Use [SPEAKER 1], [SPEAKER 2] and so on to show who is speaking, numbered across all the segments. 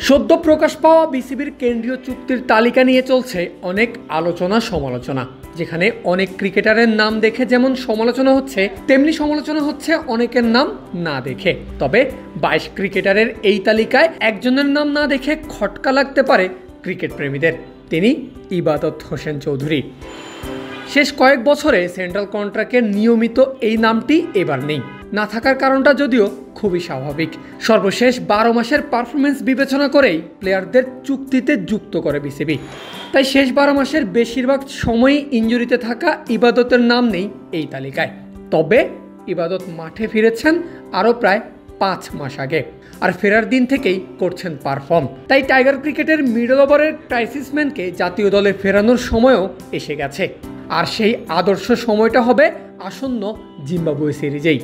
[SPEAKER 1] সদ্য প্রকাশ পাওয়া বিসিবির কেন্দ্রীয় চুক্তির তালিকা নিয়ে চলছে অনেক আলোচনা সমালোচনা, যেখানে অনেক ক্রিকেটারের নাম দেখে যেমন সমালোচনা হচ্ছে, তেমনি সমালোচনা হচ্ছে অনেকের নাম না দেখে। তবে 22 ক্রিকেটারের এই তালিকায় একজনের নাম না দেখে খটকা লাগতে পারে ক্রিকেট প্রেমীদের। তিনি ইবাদত হোসেন চৌধুরী। শেষ কয়েক বছরে সেন্ট্রাল কন্ট্রাক্টের নিয়মিত এই নামটি এবার নেই। না থাকার কারণটা যদিও খুবই স্বাভাবিক। সর্বশেষ 12 মাসের পারফরমেন্স বিবেচনা করেই প্লেয়ারদের চুক্তিতে যুক্ত করে বিসিবি। তাই শেষ 12 মাসের বেশিরভাগ সময়ই ইনজুরিতে থাকা ইবাদতের নাম নেই এই তালিকায়। তবে ইবাদত মাঠে ফিরেছেন আরও প্রায় 5 মাস আগে, আর ফেরার দিন থেকেই করছেন পারফর্ম। তাই টাইগার ক্রিকেটের মিডল ওভারের ক্রাইসিসম্যানকে জাতীয় দলে ফেরানোর সময়ও এসে গেছে। আর সেই আদর্শ সময়টা হবে আসন্ন জিম্বাবুয়ে সিরিজেই।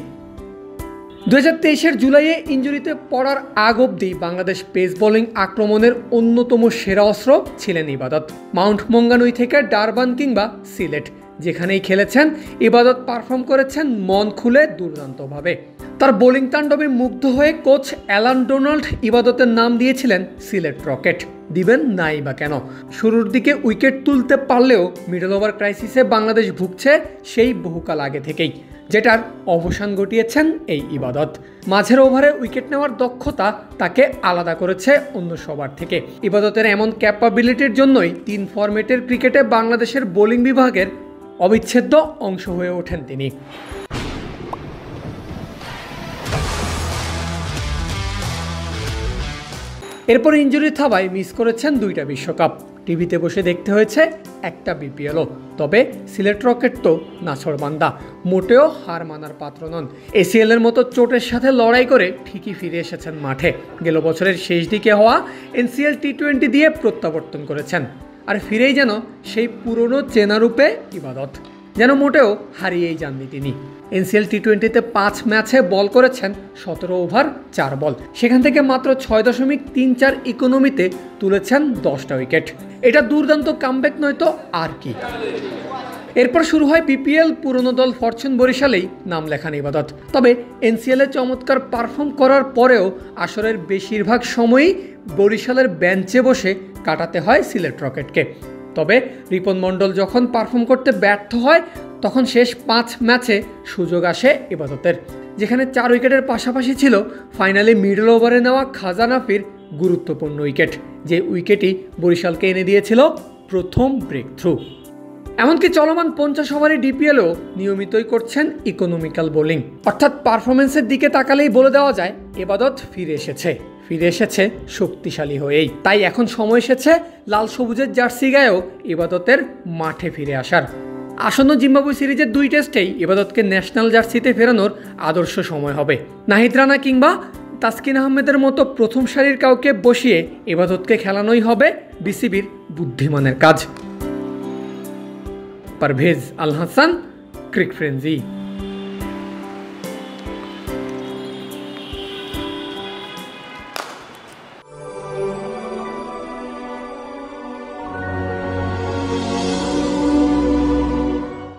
[SPEAKER 1] 2023-এর জুলাইয়ে ইনজুরিতে পড়ার আগ অবধি বাংলাদেশ পেস বোলিং আক্রমণের অন্যতম সেরা অস্ত্র ছিলেন ইবাদত। মাউন্ট মঙ্গানুই থেকে ডারবান কিংবা সিলেট যেখানেই খেলেছেন, ইবাদত পারফর্ম করেছেন মন খুলে দুর্দান্তভাবে। তার বোলিং তাণ্ডবে মুগ্ধ হয়ে কোচ অ্যালান ডোনাল্ড ইবাদতের নাম দিয়েছিলেন সিলেট রকেট। দিবেন নাই বা কেন? শুরুর দিকে উইকেট তুলতে পারলেও মিডল ওভার ক্রাইসিসে বাংলাদেশ ভুগছে সেই বহুকাল আগে থেকেই, যেটার অবসান ঘটিয়েছেন এই ইবাদত। মাঝের ওভারে উইকেট নেওয়ার দক্ষতা তাকে আলাদা করেছে অন্য সবার থেকে। ইবাদতের এমন ক্যাপাবিলিটির জন্যই 3 ফরম্যাটের ক্রিকেটে বাংলাদেশের বোলিং বিভাগের অবিচ্ছেদ্য অংশ হয়ে ওঠেন তিনি। এরপর ইনজুরির থাবায় মিস করেছেন 2টা বিশ্বকাপ। টিভিতে বসে দেখতে হয়েছে একটা বিপিএলও। তবে সিলেট রকেট তো নাছোড়বান্দা, মোটেও হার মানার পাত্র নন। এসিএলের মতো চোটের সাথে লড়াই করে ঠিকই ফিরে এসেছেন মাঠে। গেল বছরের শেষ দিকে হওয়া এনসিএল টি20 দিয়ে প্রত্যাবর্তন করেছেন। আর ফিরেই যেন সেই পুরনো চেনা রূপে ইবাদত, যেন মোটেও হারিয়েই যাননি তিনি। এনসিএল টি20-তে 5 ম্যাচে বল করেছেন 17 ওভার 4 বল। সেখান থেকে মাত্র 6.34 ইকোনমিতে তুলেছেন 10টা উইকেট। এটা দুর্দান্ত কামব্যাক নয়তো আর কি। এরপর শুরু হয় বিপিএল। পুরনো দল ফরচুন বরিশালেই নাম লেখান ইবাদত। তবে এনসিএলে চমৎকার পারফর্ম করার পরেও আসরের বেশিরভাগ সময়ই বরিশালের বেঞ্চে বসে কাটাতে হয় সিলেট রকেটকে। তবে রিপন মণ্ডল যখন পারফর্ম করতে ব্যর্থ হয়, তখন শেষ 5 ম্যাচে সুযোগ আসে ইবাদতের, যেখানে 4 উইকেটের পাশাপাশি ছিল ফাইনালে মিডল ওভারে নেওয়া খাজা নাফির গুরুত্বপূর্ণ উইকেট, যে উইকেটই বরিশালকে এনে দিয়েছিল প্রথম ব্রেক থ্রু। এমনকি চলমান 50 ওভারের ডিপিএলও নিয়মিতই করছেন ইকোনমিক্যাল বোলিং। অর্থাৎ পারফরমেন্সের দিকে তাকালেই বলে দেওয়া যায় ইবাদত ফিরে এসেছে শক্তিশালী হয়েই। তাই এখন সময় এসেছে লাল সবুজের জার্সি গায়েও ইবাদতের মাঠে ফিরে আসার। আসন্ন জিম্বাবুয়ে সিরিজের 2 টেস্টেই ইবাদতকে ন্যাশনাল জার্সিতে ফেরানোর আদর্শ সময় হবে। নাহিদ রানা কিংবা তাসকিন আহমেদের মতো প্রথম সারির কাউকে বসিয়ে ইবাদতকে খেলানোই হবে বিসিবির বুদ্ধিমানের কাজ। পারভেজ আল হাসান, ক্রিক ফ্রেন্জি।